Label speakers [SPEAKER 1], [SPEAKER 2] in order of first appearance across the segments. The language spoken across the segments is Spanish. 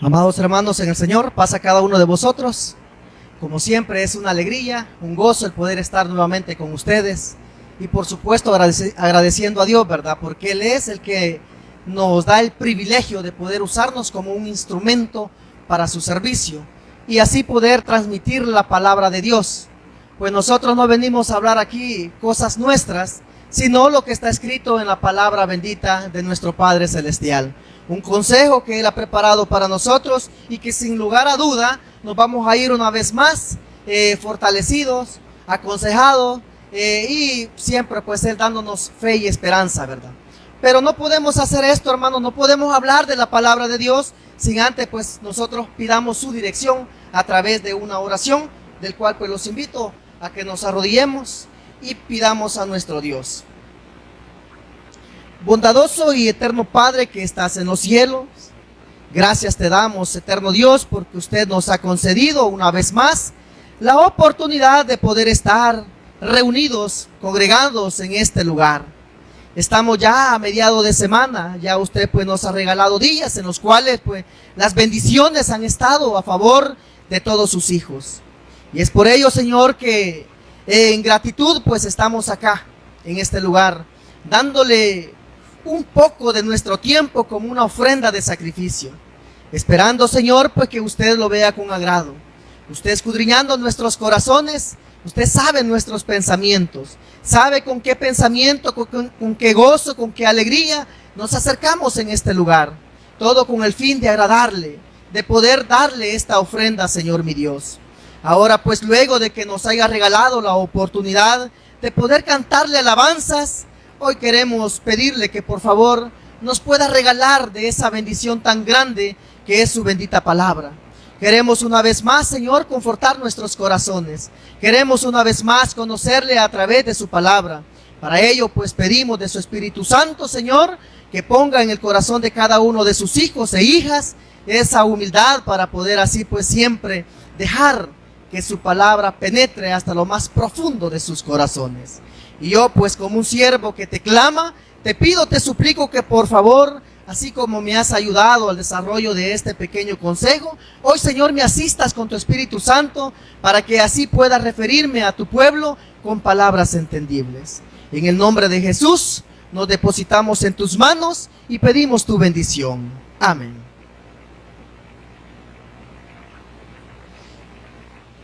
[SPEAKER 1] Amados hermanos en el Señor, pasa cada uno de vosotros. Como siempre es una alegría, un gozo el poder estar nuevamente con ustedes. Y por supuesto agradeciendo a Dios, ¿verdad? Porque Él es el que nos da el privilegio de poder usarnos como un instrumento para su servicio. Y así poder transmitir la palabra de Dios. Pues nosotros no venimos a hablar aquí cosas nuestras, sino lo que está escrito en la palabra bendita de nuestro Padre Celestial. Un consejo que Él ha preparado para nosotros y que sin lugar a duda nos vamos a ir una vez más fortalecidos, aconsejados y siempre pues Él dándonos fe y esperanza, ¿verdad? Pero no podemos hacer esto, hermanos, no podemos hablar de la palabra de Dios sin antes pues nosotros pidamos su dirección a través de una oración, del cual pues los invito a que nos arrodillemos y pidamos a nuestro Dios. Bondadoso y eterno Padre que estás en los cielos, gracias te damos, eterno Dios, porque usted nos ha concedido una vez más la oportunidad de poder estar reunidos, congregados en este lugar. Estamos ya a mediados de semana, ya usted pues nos ha regalado días en los cuales pues las bendiciones han estado a favor de todos sus hijos. Y es por ello, Señor, que en gratitud pues estamos acá, en este lugar, dándole un poco de nuestro tiempo como una ofrenda de sacrificio, esperando, Señor, pues que usted lo vea con agrado. Usted escudriñando nuestros corazones, usted sabe nuestros pensamientos, sabe con qué pensamiento, con qué gozo, con qué alegría nos acercamos en este lugar, todo con el fin de agradarle, de poder darle esta ofrenda, Señor mi Dios. Ahora pues luego de que nos haya regalado la oportunidad de poder cantarle alabanzas, hoy queremos pedirle que por favor nos pueda regalar de esa bendición tan grande que es su bendita palabra. Queremos una vez más, Señor, confortar nuestros corazones. Queremos una vez más conocerle a través de su palabra. Para ello, pues pedimos de su Espíritu Santo, Señor, que ponga en el corazón de cada uno de sus hijos e hijas esa humildad para poder así, pues siempre dejar que su palabra penetre hasta lo más profundo de sus corazones. Y yo, pues como un siervo que te clama, te pido, te suplico que por favor, así como me has ayudado al desarrollo de este pequeño consejo, hoy, Señor, me asistas con tu Espíritu Santo para que así pueda referirme a tu pueblo con palabras entendibles. En el nombre de Jesús, nos depositamos en tus manos y pedimos tu bendición. Amén.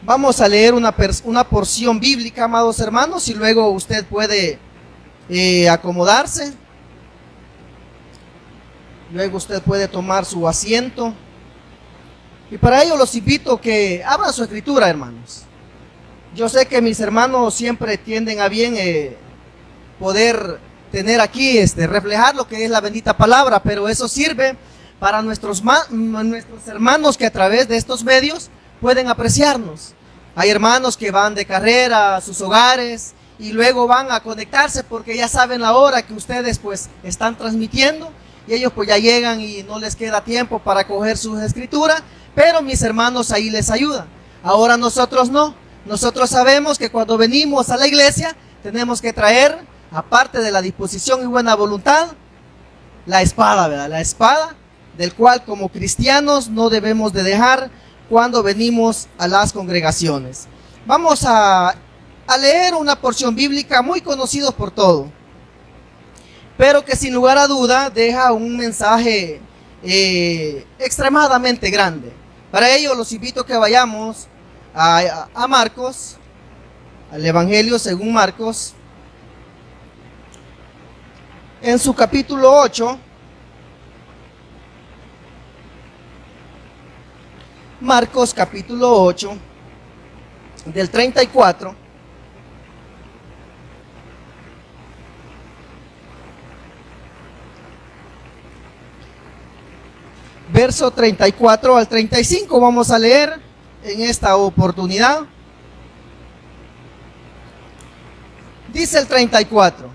[SPEAKER 1] Vamos a leer una porción bíblica, amados hermanos, y luego usted puede acomodarse. Luego usted puede tomar su asiento. Y para ello los invito a que abran su escritura, hermanos. Yo sé que mis hermanos siempre tienden a bien poder tener aquí, reflejar lo que es la bendita palabra, pero eso sirve para nuestros hermanos que a través de estos medios pueden apreciarnos. Hay hermanos que van de carrera a sus hogares y luego van a conectarse porque ya saben la hora que ustedes pues están transmitiendo y ellos pues ya llegan y no les queda tiempo para coger sus escrituras, pero mis hermanos ahí les ayudan. Ahora nosotros no, nosotros sabemos que cuando venimos a la iglesia tenemos que traer, aparte de la disposición y buena voluntad, la espada, ¿verdad? La espada del cual como cristianos no debemos de dejar cuando venimos a las congregaciones. Vamos a leer una porción bíblica muy conocida por todos, pero que sin lugar a duda deja un mensaje extremadamente grande. Para ello los invito a que vayamos a Marcos, al Evangelio según Marcos, en su capítulo 8, Marcos capítulo 8, del 34 verso 34 al 35 vamos a leer en esta oportunidad. Dice el 34: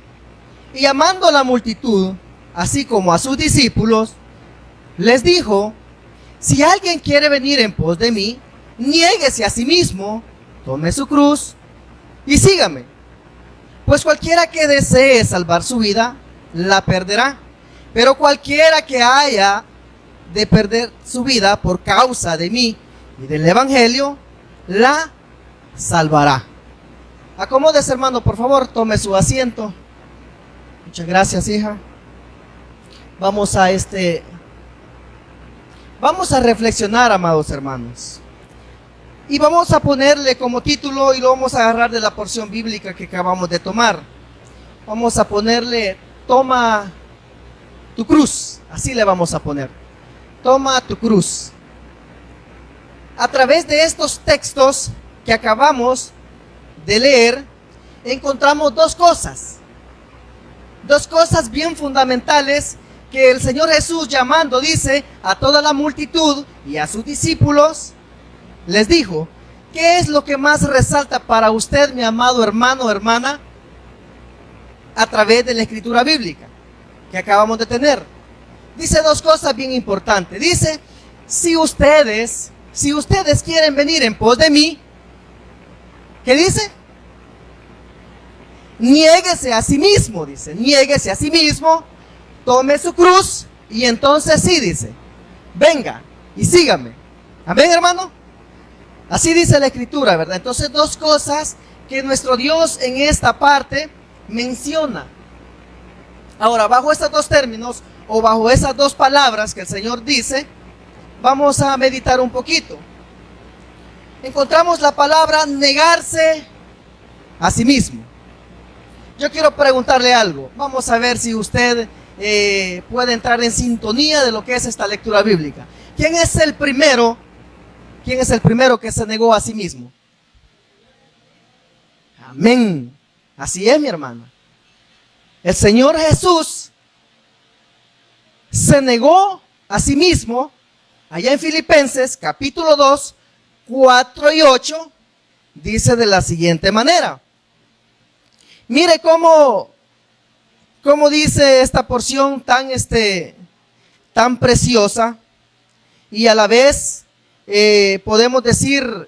[SPEAKER 1] y llamando a la multitud, así como a sus discípulos, les dijo: si alguien quiere venir en pos de mí, niéguese a sí mismo, tome su cruz y sígame. Pues cualquiera que desee salvar su vida, la perderá. Pero cualquiera que haya de perder su vida por causa de mí y del Evangelio, la salvará. Acomódese, hermano, por favor, tome su asiento. Muchas gracias, hija. Vamos a reflexionar, amados hermanos. Y vamos a ponerle como título, y lo vamos a agarrar de la porción bíblica que acabamos de tomar. Vamos a ponerle, toma tu cruz. Así le vamos a poner. Toma tu cruz. A través de estos textos que acabamos de leer, encontramos dos cosas bien fundamentales que el Señor Jesús, llamando, dice, a toda la multitud y a sus discípulos, les dijo: ¿qué es lo que más resalta para usted, mi amado hermano o hermana, a través de la escritura bíblica que acabamos de tener? Dice dos cosas bien importantes. Dice: si ustedes quieren venir en pos de mí, ¿qué dice? Niéguese a sí mismo, dice, niéguese a sí mismo, tome su cruz, y entonces sí, dice, venga y sígame. Amén, hermano. Así dice la escritura, ¿verdad? Entonces, dos cosas que nuestro Dios en esta parte menciona. Ahora, bajo estos dos términos, o bajo esas dos palabras que el Señor dice, vamos a meditar un poquito. Encontramos la palabra negarse a sí mismo. Yo quiero preguntarle algo. Vamos a ver si usted puede entrar en sintonía de lo que es esta lectura bíblica. ¿Quién es el primero que se negó a sí mismo? Amén. Así es, mi hermana. El Señor Jesús se negó a sí mismo. Allá en Filipenses capítulo 2, 4 y 8, dice de la siguiente manera. Mire cómo dice esta porción tan preciosa, y a la vez podemos decir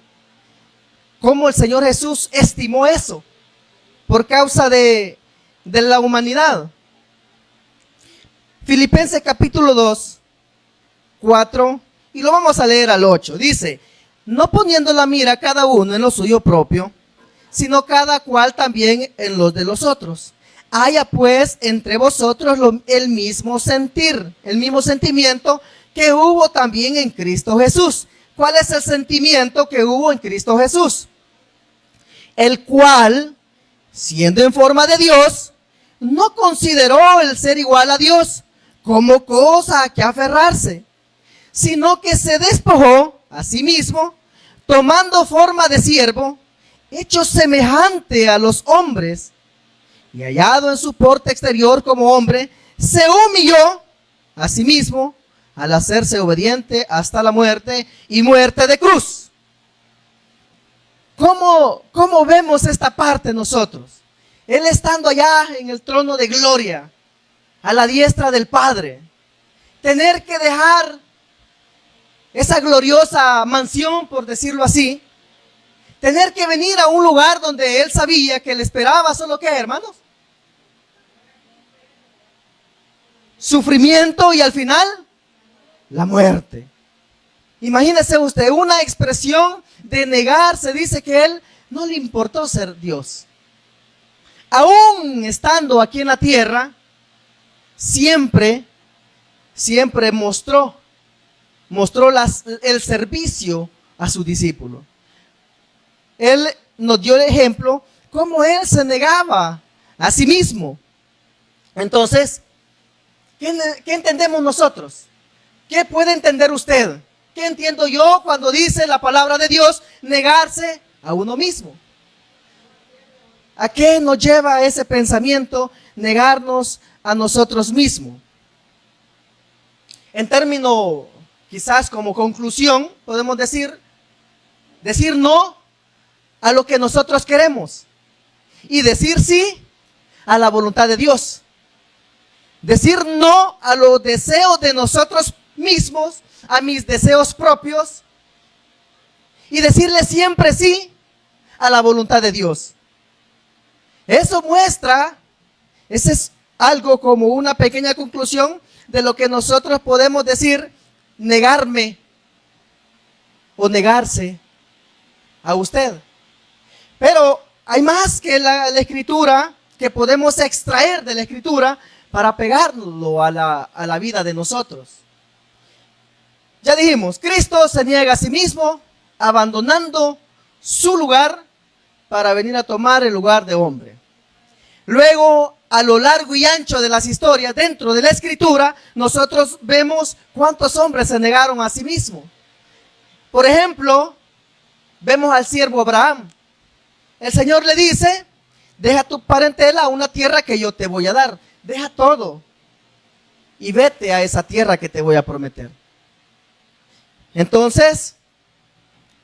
[SPEAKER 1] cómo el Señor Jesús estimó eso por causa de la humanidad. Filipenses capítulo 2, 4, y lo vamos a leer al 8. Dice: no poniendo la mira cada uno en lo suyo propio, sino cada cual también en los de los otros. Haya pues entre vosotros el mismo sentir, el mismo sentimiento que hubo también en Cristo Jesús. ¿Cuál es el sentimiento que hubo en Cristo Jesús? El cual, siendo en forma de Dios, no consideró el ser igual a Dios como cosa a que aferrarse, sino que se despojó a sí mismo, tomando forma de siervo, hecho semejante a los hombres, y hallado en su porte exterior como hombre, se humilló a sí mismo al hacerse obediente hasta la muerte, y muerte de cruz. ¿Cómo vemos esta parte nosotros? Él estando allá en el trono de gloria, a la diestra del Padre, tener que dejar esa gloriosa mansión, por decirlo así, tener que venir a un lugar donde él sabía que le esperaba solo ¿qué, hermanos? Sufrimiento, y al final la muerte. Imagínese usted una expresión de negarse. Dice que él no le importó ser Dios. Aún estando aquí en la tierra, siempre mostró el servicio a su discípulo. Él nos dio el ejemplo cómo él se negaba a sí mismo. Entonces, ¿qué entendemos nosotros? ¿Qué puede entender usted? ¿Qué entiendo yo cuando dice la palabra de Dios negarse a uno mismo? ¿A qué nos lleva ese pensamiento, negarnos a nosotros mismos? En términos, quizás como conclusión, podemos decir no a lo que nosotros queremos y decir sí a la voluntad de Dios. Decir no a los deseos de nosotros mismos, a mis deseos propios, y decirle siempre sí a la voluntad de Dios. Eso es algo como una pequeña conclusión de lo que nosotros podemos decir negarme o negarse a usted. Pero hay más que la Escritura que podemos extraer de la Escritura para pegarlo a la vida de nosotros. Ya dijimos, Cristo se niega a sí mismo, abandonando su lugar para venir a tomar el lugar de hombre. Luego, a lo largo y ancho de las historias dentro de la Escritura, nosotros vemos cuántos hombres se negaron a sí mismos. Por ejemplo, vemos al siervo Abraham. El Señor le dice, deja tu parentela a una tierra que yo te voy a dar. Deja todo y vete a esa tierra que te voy a prometer. Entonces,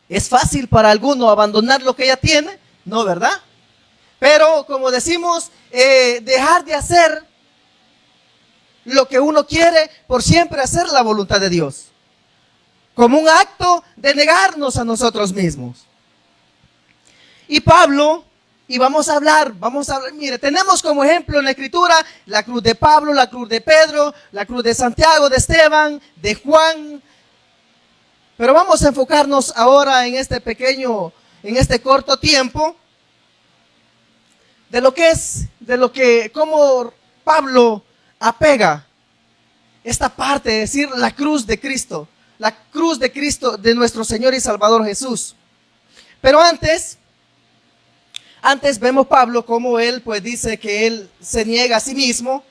[SPEAKER 1] ¿es fácil para alguno abandonar lo que ya tiene? No, ¿verdad? Pero como decimos, dejar de hacer lo que uno quiere por siempre hacer la voluntad de Dios. Como un acto de negarnos a nosotros mismos. Y Pablo, y vamos a hablar, mire, tenemos como ejemplo en la Escritura la cruz de Pablo, la cruz de Pedro, la cruz de Santiago, de Esteban, de Juan. Pero vamos a enfocarnos ahora en este corto tiempo, cómo Pablo apega esta parte, es decir, la cruz de Cristo, de nuestro Señor y Salvador Jesús. Pero antes vemos Pablo como él pues dice que él se niega a sí mismo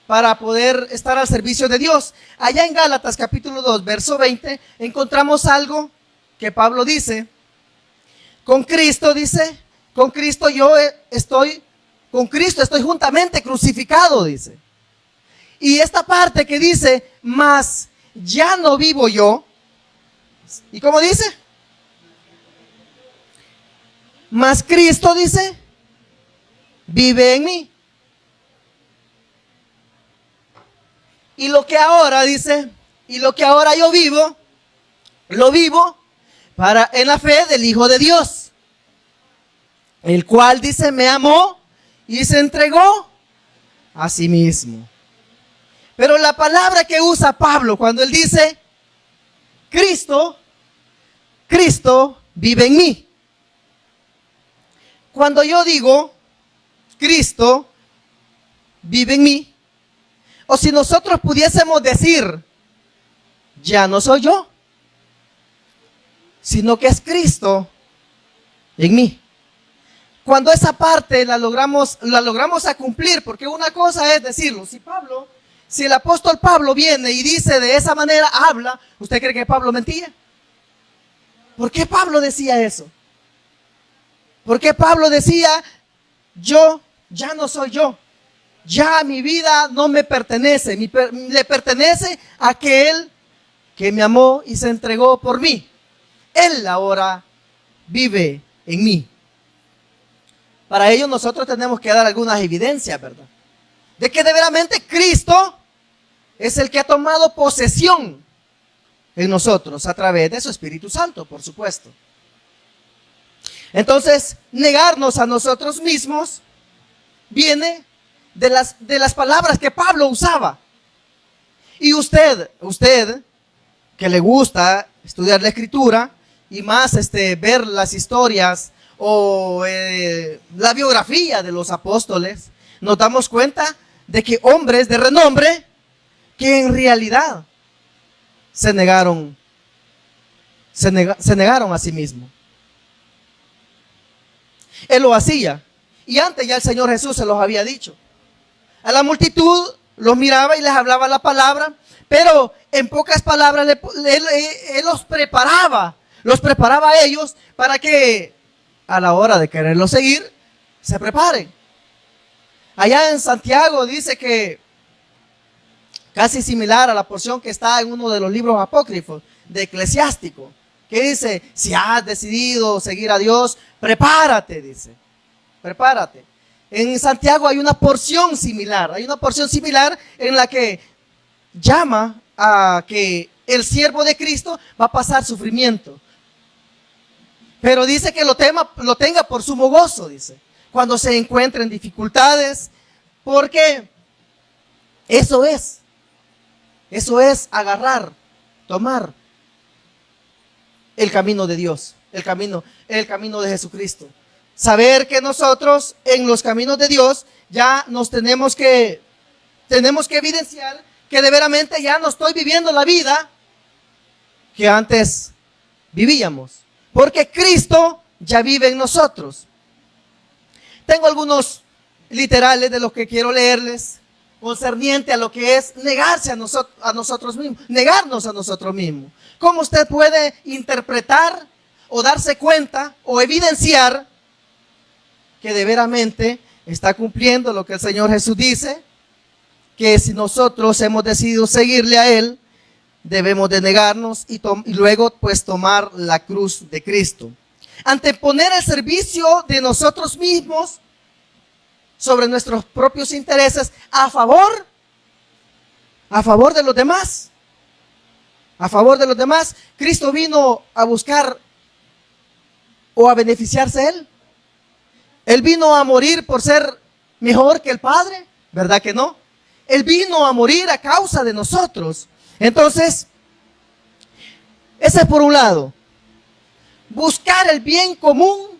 [SPEAKER 1] para poder estar al servicio de Dios. Allá en Gálatas capítulo 2, verso 20, encontramos algo que Pablo dice. Con Cristo estoy juntamente crucificado, dice. Y esta parte que dice, mas ya no vivo yo. ¿Y cómo dice? Mas Cristo, dice, vive en mí. Y lo que ahora yo vivo, lo vivo en la fe del Hijo de Dios, el cual, dice, me amó y se entregó a sí mismo. Pero la palabra que usa Pablo cuando él dice, Cristo vive en mí. Cuando yo digo, Cristo vive en mí, o si nosotros pudiésemos decir, ya no soy yo, sino que es Cristo en mí. Cuando esa parte la logramos a cumplir, porque una cosa es decirlo, si el apóstol Pablo viene y dice de esa manera, habla, ¿usted cree que Pablo mentía? ¿Por qué Pablo decía eso? ¿Por qué Pablo decía, yo ya no soy yo? Ya mi vida no me pertenece, le pertenece a aquel que me amó y se entregó por mí. Él ahora vive en mí. Para ello nosotros tenemos que dar algunas evidencias, ¿verdad? De que de veramente Cristo es el que ha tomado posesión en nosotros a través de su Espíritu Santo, por supuesto. Entonces, negarnos a nosotros mismos viene de las palabras que Pablo usaba. Y usted que le gusta estudiar la Escritura y más ver las historias o la biografía de los apóstoles, nos damos cuenta de que hombres de renombre que en realidad se negaron a sí mismos. Él lo hacía. Y antes ya el Señor Jesús se los había dicho. A la multitud los miraba y les hablaba la palabra, pero en pocas palabras él los preparaba a ellos para que a la hora de quererlo seguir, se preparen. Allá en Santiago dice que, casi similar a la porción que está en uno de los libros apócrifos de Eclesiástico, que dice, si has decidido seguir a Dios, prepárate, dice, prepárate. En Santiago hay una porción similar en la que llama a que el siervo de Cristo va a pasar sufrimiento. Pero dice que lo tenga por sumo gozo, dice, cuando se encuentre en dificultades, porque eso es Eso es agarrar, tomar el camino de Dios, el camino de Jesucristo. Saber que nosotros en los caminos de Dios ya nos tenemos que evidenciar que de veramente ya no estoy viviendo la vida que antes vivíamos, porque Cristo ya vive en nosotros. Tengo algunos literales de los que quiero leerles concerniente a lo que es negarse a nosotros mismos, negarnos a nosotros mismos. ¿Cómo usted puede interpretar o darse cuenta o evidenciar que de veramente está cumpliendo lo que el Señor Jesús dice? Que si nosotros hemos decidido seguirle a Él, debemos de negarnos y luego pues tomar la cruz de Cristo. Anteponer el servicio de nosotros mismos sobre nuestros propios intereses a favor de los demás. A favor de los demás. Cristo vino a buscar o a beneficiarse Él. Él vino a morir por ser mejor que el Padre, ¿verdad que no? Él vino a morir a causa de nosotros. Entonces, ese es por un lado. Buscar el bien común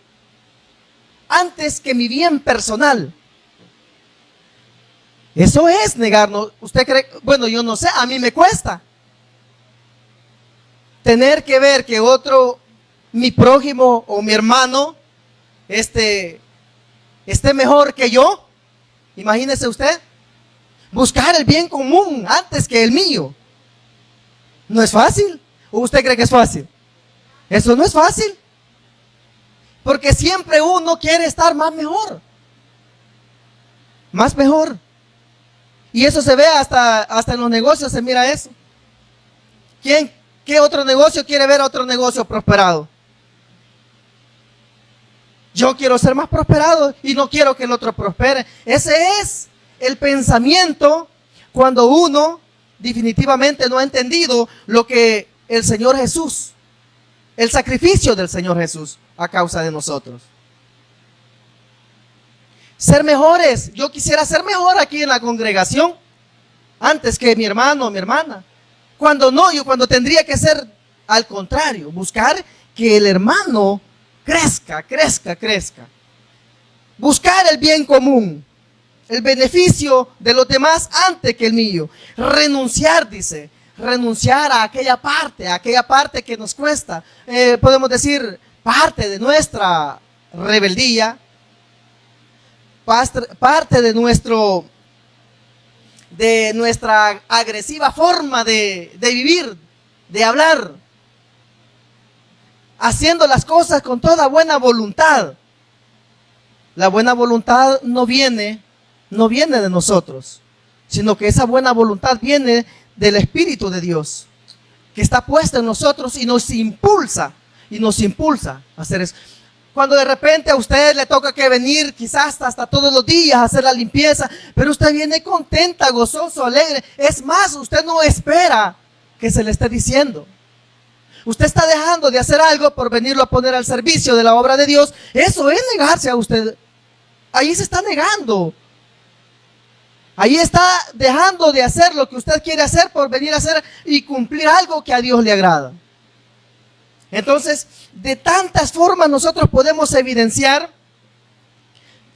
[SPEAKER 1] antes que mi bien personal. Eso es negarnos. ¿Usted cree? Bueno, yo no sé, a mí me cuesta. Tener que ver que otro, mi prójimo o mi hermano, esté mejor que yo. Imagínese usted. Buscar el bien común antes que el mío. ¿No es fácil? ¿O usted cree que es fácil? Eso no es fácil. Porque siempre uno quiere estar más mejor. Más mejor. Y eso se ve hasta en los negocios, se mira eso. ¿Qué otro negocio quiere ver otro negocio prosperado? Yo quiero ser más prosperado y no quiero que el otro prospere. Ese es el pensamiento cuando uno definitivamente no ha entendido lo que el Señor Jesús, el sacrificio del Señor Jesús a causa de nosotros. Ser mejores. Yo quisiera ser mejor aquí en la congregación antes que mi hermano o mi hermana. Cuando cuando tendría que ser al contrario, buscar que el hermano crezca. Buscar el bien común, el beneficio de los demás antes que el mío. Renunciar, dice, renunciar a aquella parte que nos cuesta. Podemos decir, parte de nuestra rebeldía, parte de nuestra agresiva forma de vivir, de hablar, haciendo las cosas con toda buena voluntad. La buena voluntad no viene de nosotros, sino que esa buena voluntad viene del Espíritu de Dios, que está puesta en nosotros y nos impulsa a hacer eso. Cuando de repente a usted le toca que venir quizás hasta todos los días a hacer la limpieza, pero usted viene contenta, gozoso, alegre. Es más, usted no espera que se le esté diciendo. Usted está dejando de hacer algo por venirlo a poner al servicio de la obra de Dios. Eso es negarse a usted. Ahí se está negando. Ahí está dejando de hacer lo que usted quiere hacer por venir a hacer y cumplir algo que a Dios le agrada. Entonces, de tantas formas nosotros podemos evidenciar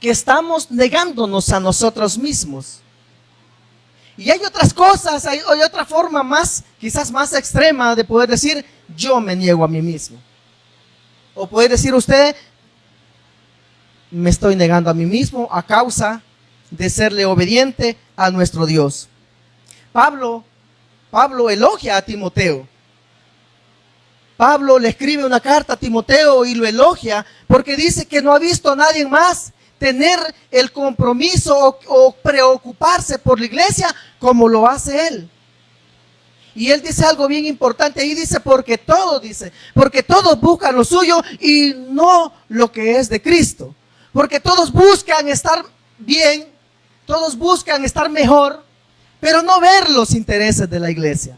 [SPEAKER 1] que estamos negándonos a nosotros mismos. Y hay otras cosas, hay otra forma quizás más extrema de poder decir, yo me niego a mí mismo. O puede decir usted, me estoy negando a mí mismo a causa de serle obediente a nuestro Dios. Pablo elogia a Timoteo. Pablo le escribe una carta a Timoteo y lo elogia porque dice que no ha visto a nadie más tener el compromiso o preocuparse por la iglesia como lo hace él. Y él dice algo bien importante ahí, dice, porque todos buscan lo suyo y no lo que es de Cristo. Porque todos buscan estar bien, todos buscan estar mejor, pero no ver los intereses de la iglesia.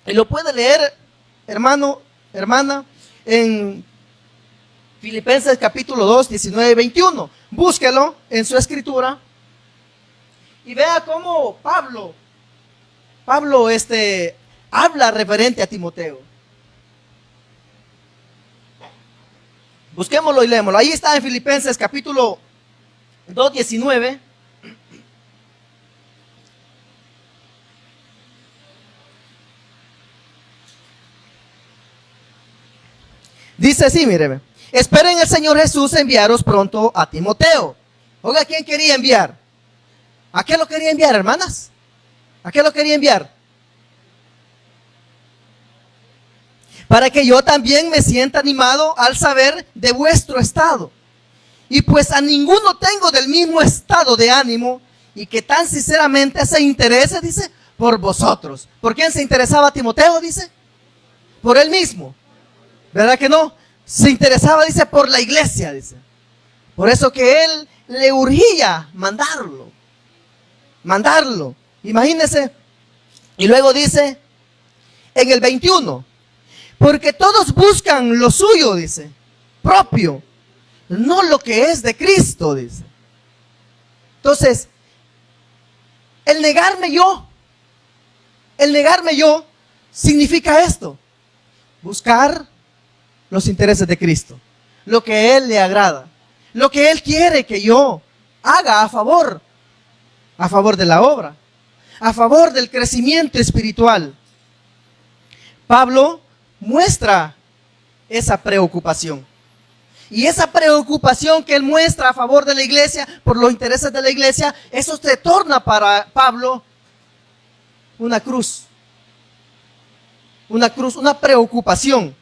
[SPEAKER 1] Y lo puede leer, hermano, hermana, en Filipenses capítulo 2, 19 y 21. Búsquelo en su escritura y vea cómo Pablo Pablo habla referente a Timoteo. Busquémoslo y leémoslo. Ahí está en Filipenses capítulo 2:19. Dice así, míreme. Esperen el Señor Jesús enviaros pronto a Timoteo. Oiga, ¿quién quería enviar? ¿A qué lo quería enviar, hermanas? ¿A qué lo quería enviar? Para que yo también me sienta animado al saber de vuestro estado. Y pues a ninguno tengo del mismo estado de ánimo y que tan sinceramente se interese, dice, por vosotros. ¿Por quién se interesaba Timoteo, dice? Por él mismo. ¿Verdad que no? Se interesaba, dice, por la iglesia, dice. Por eso que él le urgía mandarlo. Imagínense. Y luego dice en el 21, porque todos buscan lo suyo, dice, propio, no lo que es de Cristo, dice. Entonces, el negarme yo significa esto: buscar los intereses de Cristo, lo que a Él le agrada, lo que Él quiere que yo haga a favor de la obra, a favor del crecimiento espiritual. Pablo muestra esa preocupación. Y esa preocupación que él muestra a favor de la iglesia, por los intereses de la iglesia, eso se torna para Pablo una cruz, una preocupación.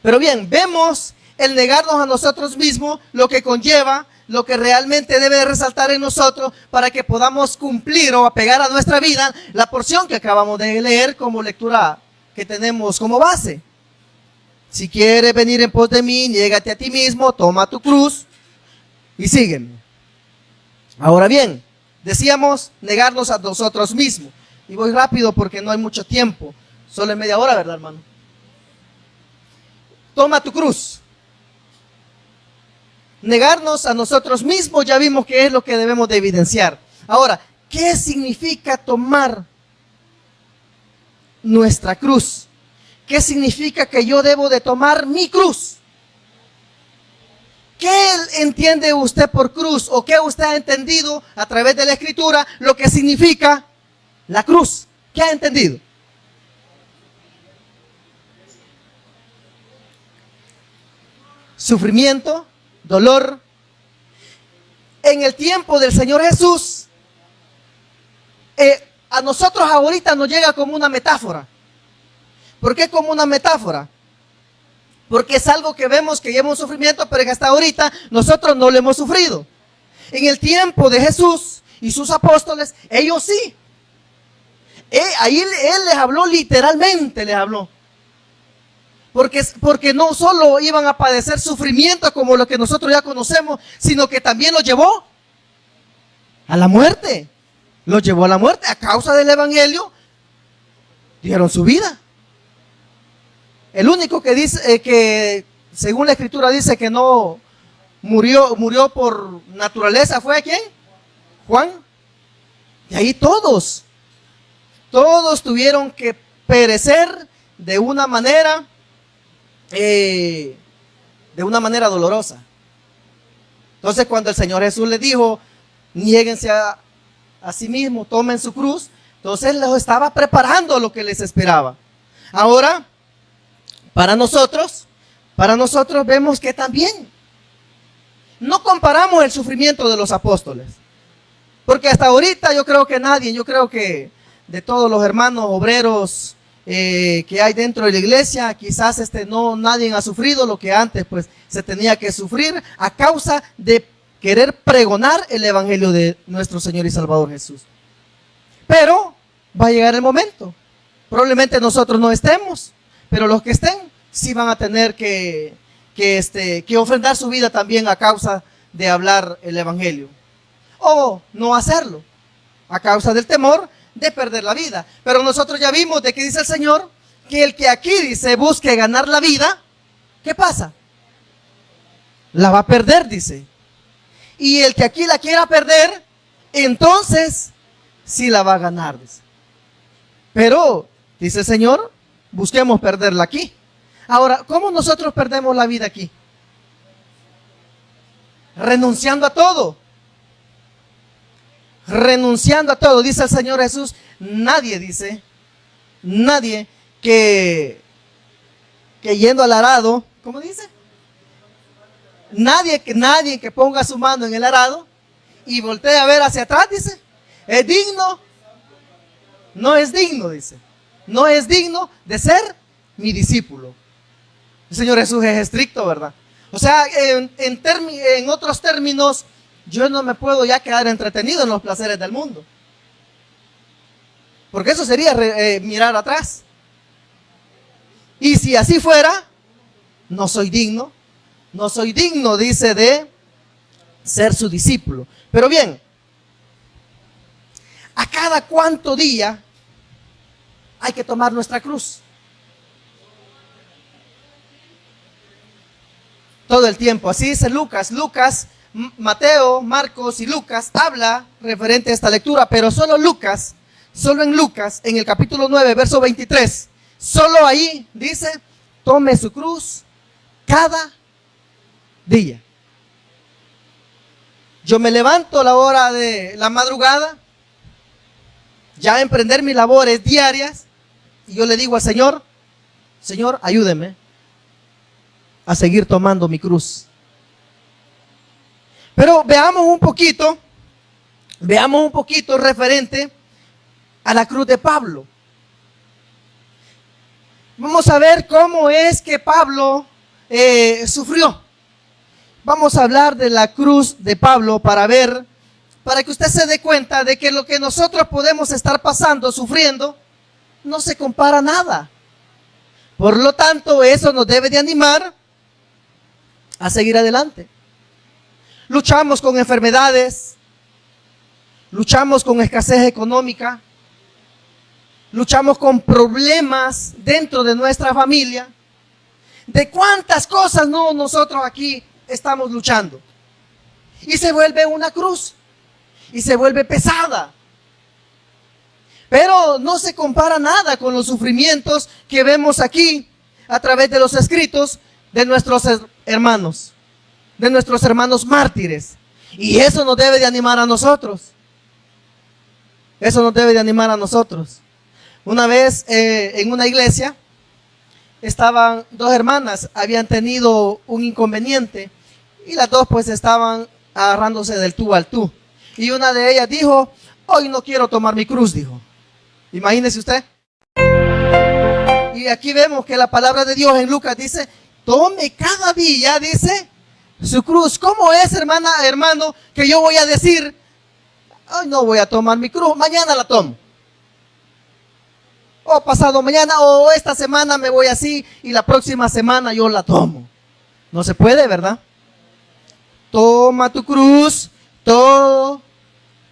[SPEAKER 1] Pero bien, vemos el negarnos a nosotros mismos, lo que conlleva, lo que realmente debe resaltar en nosotros para que podamos cumplir o apegar a nuestra vida la porción que acabamos de leer como lectura que tenemos como base. Si quieres venir en pos de mí, niégate a ti mismo, toma tu cruz y sígueme. Ahora bien, decíamos negarnos a nosotros mismos. Y voy rápido porque no hay mucho tiempo. Solo en media hora, ¿verdad, hermano? Toma tu cruz. Negarnos a nosotros mismos, ya vimos que es lo que debemos de evidenciar. Ahora, ¿qué significa tomar nuestra cruz? ¿Qué significa que yo debo de tomar mi cruz? ¿Qué entiende usted por cruz? ¿O qué usted ha entendido a través de la Escritura lo que significa la cruz? ¿Qué ha entendido? Sufrimiento, dolor. En el tiempo del Señor Jesús, a nosotros ahorita nos llega como una metáfora. ¿Por qué como una metáfora? Porque es algo que vemos que lleva un sufrimiento, pero que hasta ahorita nosotros no lo hemos sufrido. En el tiempo de Jesús y sus apóstoles, ellos sí. Ahí Él les habló, literalmente les habló. Porque no solo iban a padecer sufrimiento como lo que nosotros ya conocemos, sino que también los llevó a la muerte. Los llevó a la muerte a causa del evangelio. Dieron su vida. El único que dice que según la Escritura dice que no murió por naturaleza fue ¿quién? Juan. Y ahí todos tuvieron que perecer de una manera dolorosa. Entonces, cuando el Señor Jesús les dijo, niéguense a sí mismos, tomen su cruz, entonces los estaba preparando lo que les esperaba. Ahora, para nosotros vemos que también no comparamos el sufrimiento de los apóstoles, porque hasta ahorita yo creo que de todos los hermanos obreros que hay dentro de la iglesia, quizás nadie ha sufrido lo que antes pues se tenía que sufrir a causa de querer pregonar el evangelio de nuestro Señor y Salvador Jesús. Pero va a llegar el momento, probablemente nosotros no estemos, pero los que estén sí van a tener que ofrendar su vida también a causa de hablar el evangelio, o no hacerlo a causa del temor de perder la vida. Pero nosotros ya vimos de que dice el Señor que el que aquí dice busque ganar la vida, ¿qué pasa? La va a perder, dice. Y el que aquí la quiera perder, entonces sí la va a ganar, dice. Pero, dice el Señor, busquemos perderla aquí. Ahora, ¿cómo nosotros perdemos la vida aquí? Renunciando a todo. Renunciando a todo. Dice el Señor Jesús, nadie que yendo al arado, ¿cómo dice? Nadie que ponga su mano en el arado y voltee a ver hacia atrás, dice, ¿es digno? No es digno, dice. No es digno de ser mi discípulo. El Señor Jesús es estricto, ¿verdad? O sea, en otros términos, yo no me puedo ya quedar entretenido en los placeres del mundo. Porque eso sería mirar atrás. Y si así fuera, no soy digno. No soy digno, dice, de ser su discípulo. Pero bien, ¿a cada cuánto día hay que tomar nuestra cruz? Todo el tiempo. Así dice Lucas. Mateo, Marcos y Lucas habla referente a esta lectura, pero solo en Lucas, en el capítulo 9, verso 23, solo ahí dice, tome su cruz cada día. Yo me levanto a la hora de la madrugada, ya a emprender mis labores diarias, y yo le digo al Señor, Señor, ayúdeme a seguir tomando mi cruz. Pero veamos un poquito referente a la cruz de Pablo. Vamos a ver cómo es que Pablo sufrió. Vamos a hablar de la cruz de Pablo para que usted se dé cuenta de que lo que nosotros podemos estar pasando, sufriendo, no se compara a nada. Por lo tanto, eso nos debe de animar a seguir adelante. Luchamos con enfermedades, luchamos con escasez económica, luchamos con problemas dentro de nuestra familia. ¿De cuántas cosas no nosotros aquí estamos luchando? Y se vuelve una cruz, y se vuelve pesada. Pero no se compara nada con los sufrimientos que vemos aquí a través de los escritos de nuestros hermanos mártires. Y eso nos debe de animar a nosotros. Una vez en una iglesia estaban dos hermanas, habían tenido un inconveniente y las dos pues estaban agarrándose del tú al tú. Y una de ellas dijo, hoy no quiero tomar mi cruz, dijo. Imagínese usted. Y aquí vemos que la palabra de Dios en Lucas dice, tome cada día, dice, su cruz. ¿Cómo es, hermano, que yo voy a decir, hoy no voy a tomar mi cruz, mañana la tomo? O pasado mañana, o esta semana me voy así y la próxima semana yo la tomo. No se puede, ¿verdad? Toma tu cruz todos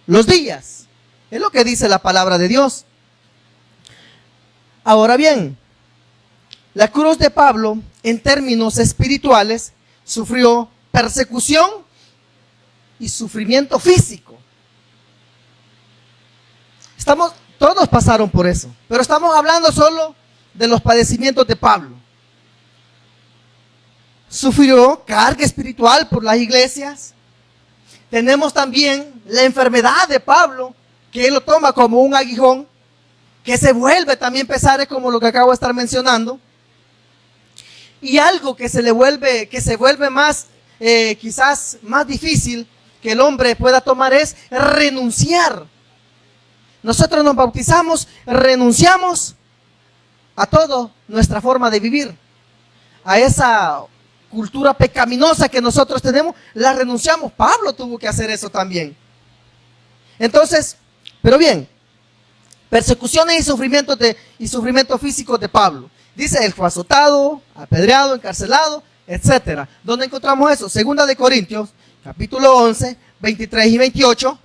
[SPEAKER 1] los días. Es lo que dice la palabra de Dios. Ahora bien, la cruz de Pablo, en términos espirituales, sufrió persecución y sufrimiento físico. Todos pasaron por eso, pero estamos hablando solo de los padecimientos de Pablo. Sufrió carga espiritual por las iglesias. Tenemos también la enfermedad de Pablo, que él lo toma como un aguijón, que se vuelve también pesar, como lo que acabo de estar mencionando. Y algo que se vuelve más, quizás más difícil que el hombre pueda tomar es renunciar. Nosotros nos bautizamos, renunciamos a toda nuestra forma de vivir, a esa cultura pecaminosa que nosotros tenemos, la renunciamos. Pablo tuvo que hacer eso también. Entonces, pero bien, persecuciones y sufrimientos físicos de Pablo. Dice, él fue azotado, apedreado, encarcelado, etcétera. ¿Dónde encontramos eso? Segunda de Corintios, capítulo 11, 23 y 28.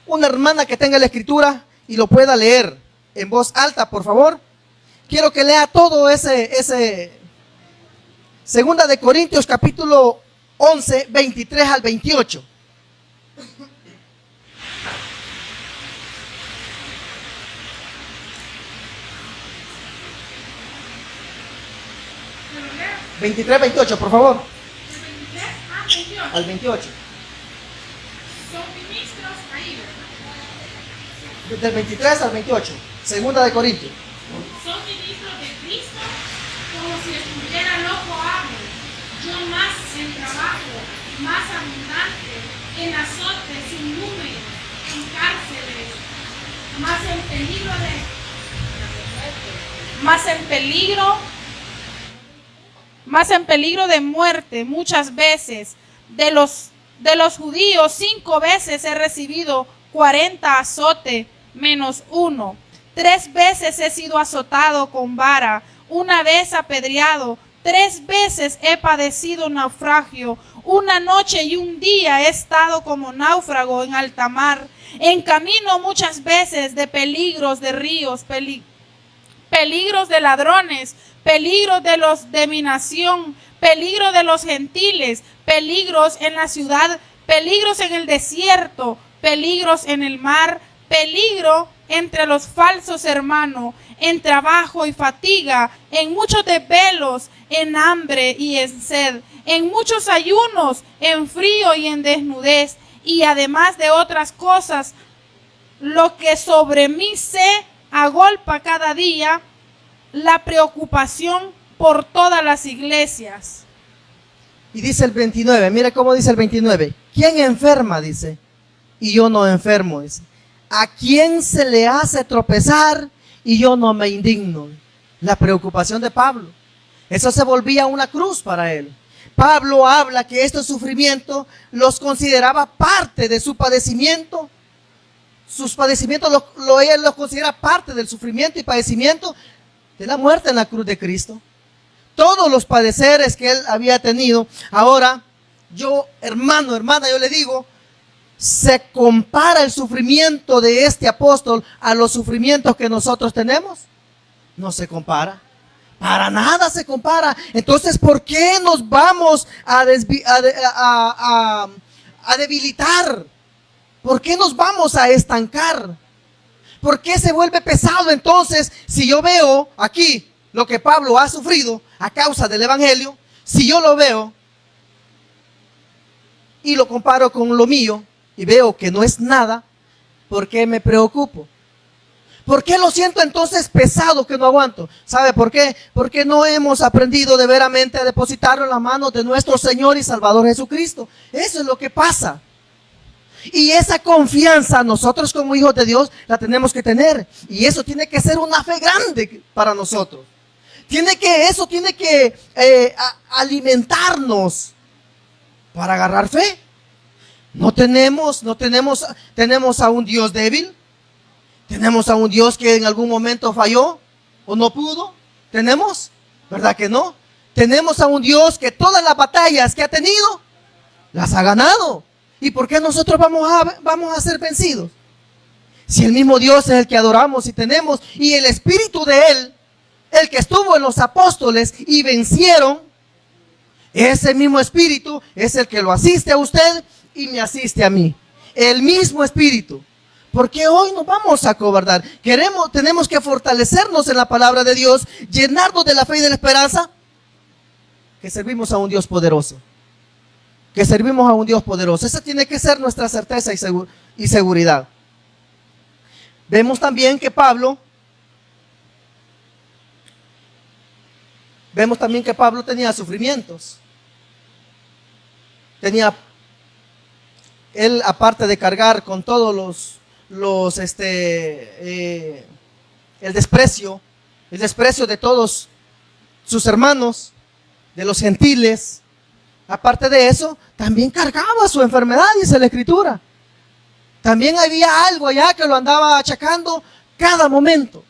[SPEAKER 1] Una hermana que tenga la escritura y lo pueda leer en voz alta, por favor. Quiero que lea todo ese Segunda de Corintios, capítulo 11, 23 al 28. 23, 28, por favor.
[SPEAKER 2] Del 23 al 28.
[SPEAKER 1] Al 28.
[SPEAKER 2] Son ministros ahí, ¿verdad?
[SPEAKER 1] Del 23 al 28. Segunda de Corintios.
[SPEAKER 2] Son ministros de Cristo, como si estuviera loco hablo. Yo más en trabajo, más abundante, en azotes sin número, en cárceles, más en peligro de muerte muchas veces. De los judíos 5 veces he recibido 40 azotes menos 1. 3 veces he sido azotado con vara, 1 vez apedreado, 3 veces he padecido naufragio, 1 noche y 1 día he estado como náufrago en alta mar, en camino muchas veces de peligros de ríos, peligros de ladrones, peligros de mi nación, peligro de los gentiles, peligros en la ciudad, peligros en el desierto, peligros en el mar, peligro entre los falsos hermanos, en trabajo y fatiga, en muchos desvelos, en hambre y en sed, en muchos ayunos, en frío y en desnudez, y además de otras cosas, lo que sobre mí se agolpa cada día, la preocupación por todas las iglesias.
[SPEAKER 1] Y dice el 29, mire cómo dice el 29. ¿Quién enferma? Dice. Y yo no enfermo, dice. ¿A quién se le hace tropezar? Y yo no me indigno. La preocupación de Pablo. Eso se volvía una cruz para él. Pablo habla que estos sufrimientos los consideraba parte de su padecimiento. Sus padecimientos él los considera parte del sufrimiento y padecimiento de la muerte en la cruz de Cristo. Todos los padeceres que él había tenido. Ahora, yo, hermano, hermana, yo le digo, ¿se compara el sufrimiento de este apóstol a los sufrimientos que nosotros tenemos? No se compara. Para nada se compara. Entonces, ¿por qué nos vamos a debilitar? ¿Por qué nos vamos a estancar? ¿Por qué se vuelve pesado entonces si yo veo aquí lo que Pablo ha sufrido a causa del evangelio? Si yo lo veo y lo comparo con lo mío y veo que no es nada, ¿por qué me preocupo? ¿Por qué lo siento entonces pesado que no aguanto? ¿Sabe por qué? Porque no hemos aprendido de veramente a depositarlo en las manos de nuestro Señor y Salvador Jesucristo. Eso es lo que pasa. Y esa confianza nosotros como hijos de Dios la tenemos que tener. Y eso tiene que ser una fe grande para nosotros. Eso tiene que alimentarnos para agarrar fe. Tenemos a un Dios débil. Tenemos a un Dios que en algún momento falló o no pudo. ¿Tenemos? ¿Verdad que no? Tenemos a un Dios que todas las batallas que ha tenido las ha ganado. ¿Y por qué nosotros vamos a ser vencidos? Si el mismo Dios es el que adoramos y tenemos, y el Espíritu de Él, el que estuvo en los apóstoles y vencieron, ese mismo Espíritu es el que lo asiste a usted y me asiste a mí. El mismo Espíritu. ¿Por qué hoy nos vamos a acobardar? Tenemos que fortalecernos en la palabra de Dios, llenarnos de la fe y de la esperanza, que servimos a un Dios poderoso. Que servimos a un Dios poderoso. Esa tiene que ser nuestra certeza y seguridad. Vemos también que Pablo tenía sufrimientos. Él, aparte de cargar con todos el desprecio de todos sus hermanos, de los gentiles, aparte de eso, también cargaba su enfermedad, dice la Escritura. También había algo allá que lo andaba achacando cada momento,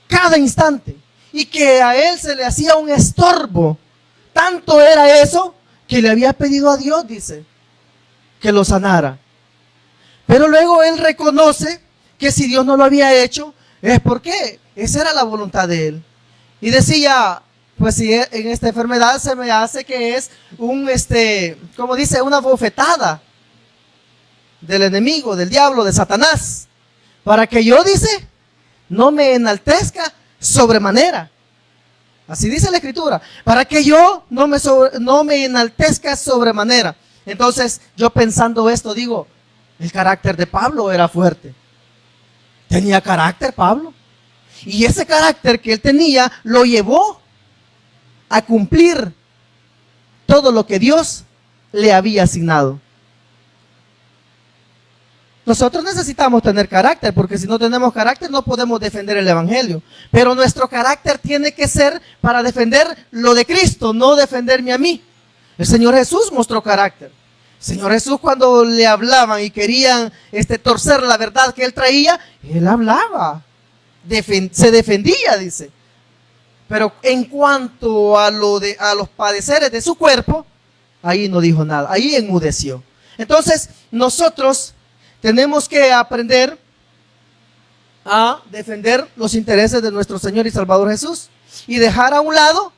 [SPEAKER 1] cada instante, y que a él se le hacía un estorbo. Tanto era eso que le había pedido a Dios, dice, que lo sanara. Pero luego él reconoce que si Dios no lo había hecho, es porque esa era la voluntad de él. Y decía, pues si en esta enfermedad se me hace que es como dice, una bofetada del enemigo, del diablo, de Satanás, para que yo, dice, no me enaltezca sobremanera. Así dice la Escritura, para que yo no me enaltezca sobremanera. Entonces, yo pensando esto, digo, el carácter de Pablo era fuerte. Tenía carácter Pablo. Y ese carácter que él tenía lo llevó a cumplir todo lo que Dios le había asignado. Nosotros necesitamos tener carácter, porque si no tenemos carácter no podemos defender el evangelio. Pero nuestro carácter tiene que ser para defender lo de Cristo, no defenderme a mí. El Señor Jesús mostró carácter. El Señor Jesús, cuando le hablaban y querían torcer la verdad que él traía, él hablaba, se defendía, dice. Pero en cuanto a los padeceres de su cuerpo, ahí no dijo nada, ahí enmudeció. Entonces, nosotros tenemos que aprender a defender los intereses de nuestro Señor y Salvador Jesús y dejar a un lado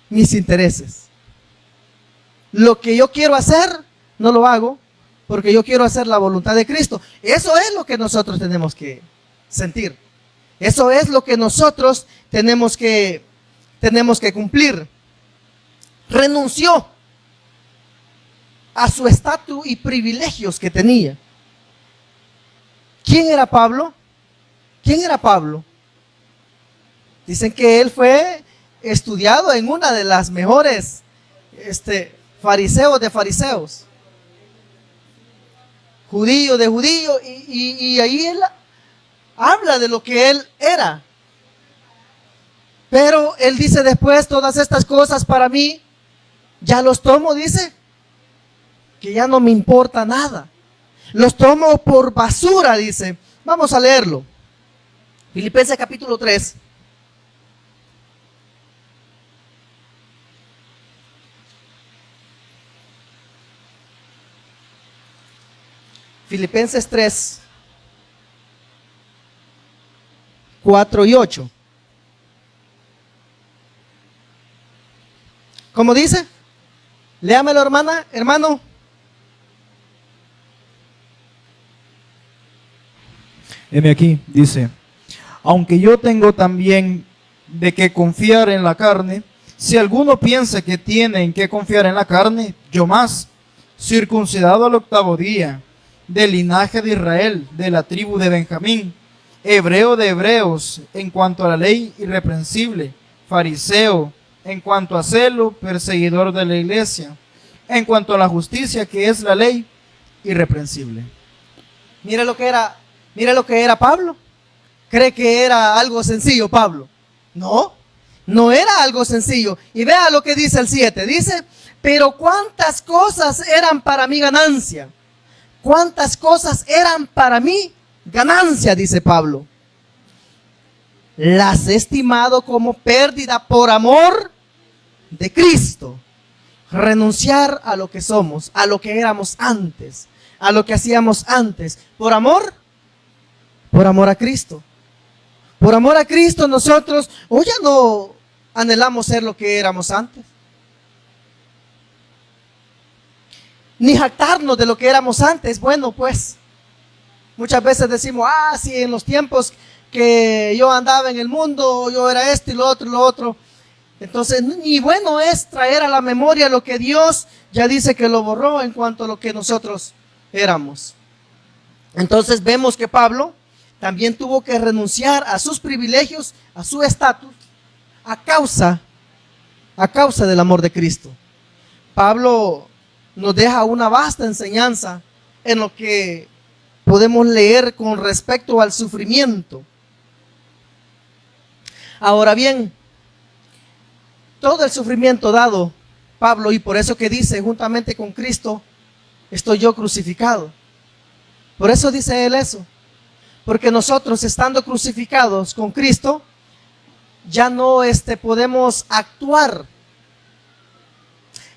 [SPEAKER 1] mis intereses. Lo que yo quiero hacer, no lo hago porque yo quiero hacer la voluntad de Cristo. Eso es lo que nosotros tenemos que sentir. Eso es lo que nosotros tenemos que cumplir. Renunció a su estatus y privilegios que tenía. ¿Quién era Pablo? ¿Quién era Pablo? Dicen que él fue estudiado en una de las mejores fariseos de fariseos, judío de judío, y ahí él habla de lo que él era. Pero él dice después, todas estas cosas para mí, ya los tomo, dice, que ya no me importa nada. Los tomo por basura, dice. Vamos a leerlo. Filipenses capítulo 3. Filipenses 3, 4 y 8. ¿Cómo dice? Léamelo, hermano.
[SPEAKER 3] Heme aquí, dice: aunque yo tengo también de qué confiar en la carne, si alguno piensa que tiene en qué confiar en la carne, yo más, circuncidado al 8º día, del linaje de Israel, de la tribu de Benjamín, hebreo de hebreos, en cuanto a la ley, irreprensible, fariseo, en cuanto a celo, perseguidor de la iglesia, en cuanto a la justicia que es la ley, irreprensible.
[SPEAKER 1] Mira lo que era Pablo. ¿Cree que era algo sencillo Pablo? No era algo sencillo. Y vea lo que dice el 7. Dice, pero cuántas cosas eran para mi ganancia. Cuántas cosas eran para mí ganancia, dice Pablo. Las he estimado como pérdida por amor de Cristo. Renunciar a lo que somos, a lo que éramos antes, a lo que hacíamos antes. Por amor a Cristo. Por amor a Cristo nosotros hoy ya no anhelamos ser lo que éramos antes. Ni jactarnos de lo que éramos antes. Bueno, pues, muchas veces decimos, sí, en los tiempos que yo andaba en el mundo, yo era esto y lo otro. Entonces, ni bueno es traer a la memoria lo que Dios ya dice que lo borró en cuanto a lo que nosotros éramos. Entonces vemos que Pablo también tuvo que renunciar a sus privilegios, a su estatus, a causa del amor de Cristo. Pablo nos deja una vasta enseñanza en lo que podemos leer con respecto al sufrimiento. Ahora bien, todo el sufrimiento dado Pablo, y por eso que dice, juntamente con Cristo estoy yo crucificado. Por eso dice él eso. Porque nosotros, estando crucificados con Cristo, ya no podemos actuar.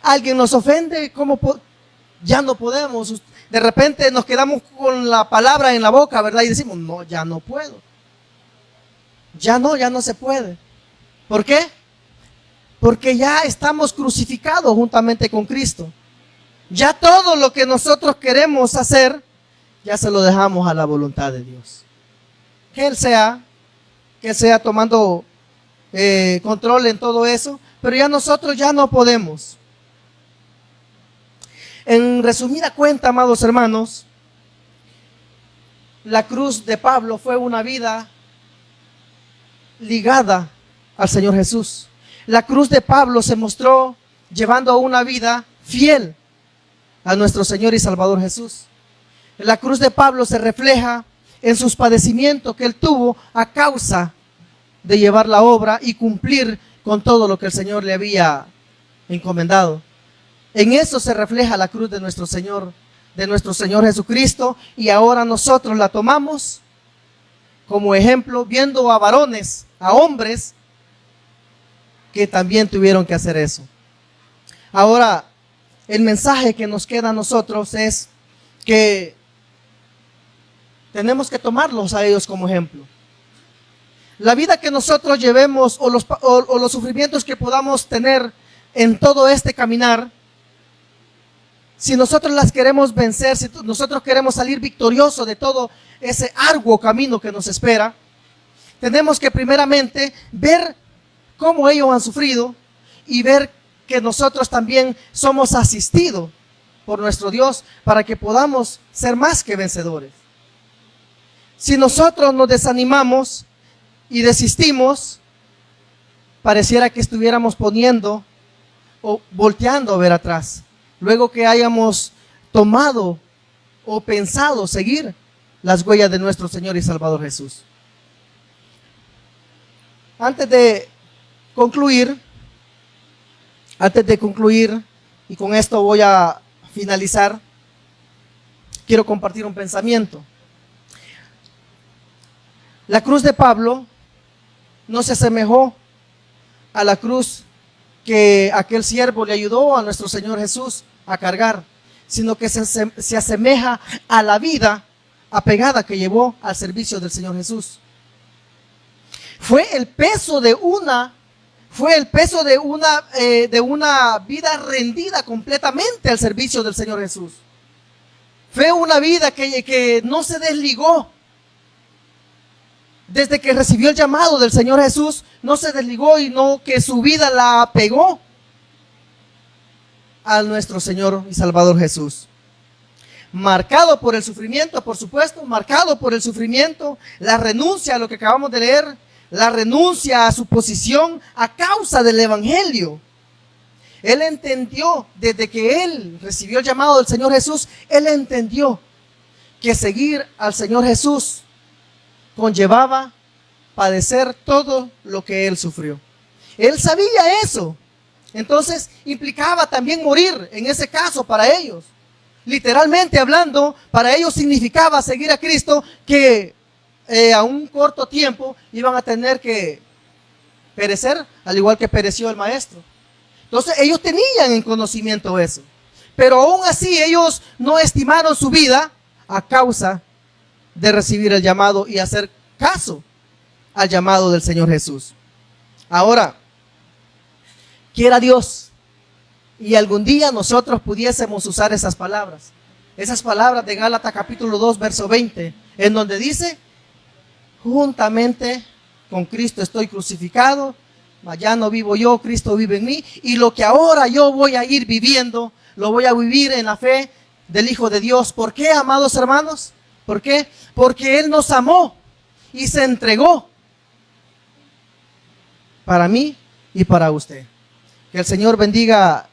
[SPEAKER 1] Alguien nos ofende, ya no podemos. De repente nos quedamos con la palabra en la boca, ¿verdad? Y decimos, no, ya no puedo. Ya no se puede. ¿Por qué? Porque ya estamos crucificados juntamente con Cristo. Ya todo lo que nosotros queremos hacer, ya se lo dejamos a la voluntad de Dios. Que Él sea que sea tomando control en todo eso, pero ya nosotros ya no podemos. En resumida cuenta, amados hermanos, la cruz de Pablo fue una vida ligada al Señor Jesús. La cruz de Pablo se mostró llevando una vida fiel a nuestro Señor y Salvador Jesús. La cruz de Pablo se refleja en sus padecimientos que él tuvo a causa de llevar la obra y cumplir con todo lo que el Señor le había encomendado. En eso se refleja la cruz de nuestro Señor Jesucristo, y ahora nosotros la tomamos como ejemplo, viendo a varones, a hombres que también tuvieron que hacer eso. Ahora, el mensaje que nos queda a nosotros es que tenemos que tomarlos a ellos como ejemplo. La vida que nosotros llevemos o los sufrimientos que podamos tener en todo este caminar, si nosotros las queremos vencer, si nosotros queremos salir victoriosos de todo ese arduo camino que nos espera, tenemos que primeramente ver cómo ellos han sufrido y ver que nosotros también somos asistidos por nuestro Dios para que podamos ser más que vencedores. Si nosotros nos desanimamos y desistimos, pareciera que estuviéramos poniendo o volteando a ver atrás, luego que hayamos tomado o pensado seguir las huellas de nuestro Señor y Salvador Jesús. Antes de concluir, y con esto voy a finalizar, quiero compartir un pensamiento. La cruz de Pablo no se asemejó a la cruz que aquel siervo le ayudó a nuestro Señor Jesús a cargar, sino que se asemeja a la vida apegada que llevó al servicio del Señor Jesús. Fue el peso de una vida rendida completamente al servicio del Señor Jesús. Fue una vida que no se desligó. Desde que recibió el llamado del Señor Jesús, no se desligó, y no que su vida la apegó a nuestro Señor y Salvador Jesús. Marcado por el sufrimiento, por supuesto, marcado por el sufrimiento, la renuncia a lo que acabamos de leer, la renuncia a su posición a causa del Evangelio. Él entendió, desde que él recibió el llamado del Señor Jesús, él entendió que seguir al Señor Jesús conllevaba padecer todo lo que él sufrió. Él sabía eso. Entonces implicaba también morir, en ese caso para ellos. Literalmente hablando, para ellos significaba seguir a Cristo, que a un corto tiempo iban a tener que perecer, al igual que pereció el maestro. Entonces ellos tenían en conocimiento eso, pero aún así ellos no estimaron su vida a causa de recibir el llamado y hacer caso al llamado del Señor Jesús. Ahora, quiera Dios y algún día nosotros pudiésemos usar esas palabras de Gálatas capítulo 2 verso 20, en donde dice: juntamente con Cristo estoy crucificado, mas ya no vivo yo, Cristo vive en mí, y lo que ahora yo voy a ir viviendo, lo voy a vivir en la fe del Hijo de Dios. ¿Por qué, amados hermanos? ¿Por qué? Porque Él nos amó y se entregó para mí y para usted. Que el Señor bendiga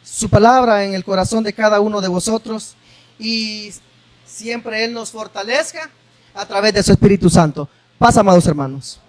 [SPEAKER 1] su palabra en el corazón de cada uno de vosotros, y siempre Él nos fortalezca a través de su Espíritu Santo. Paz, amados hermanos.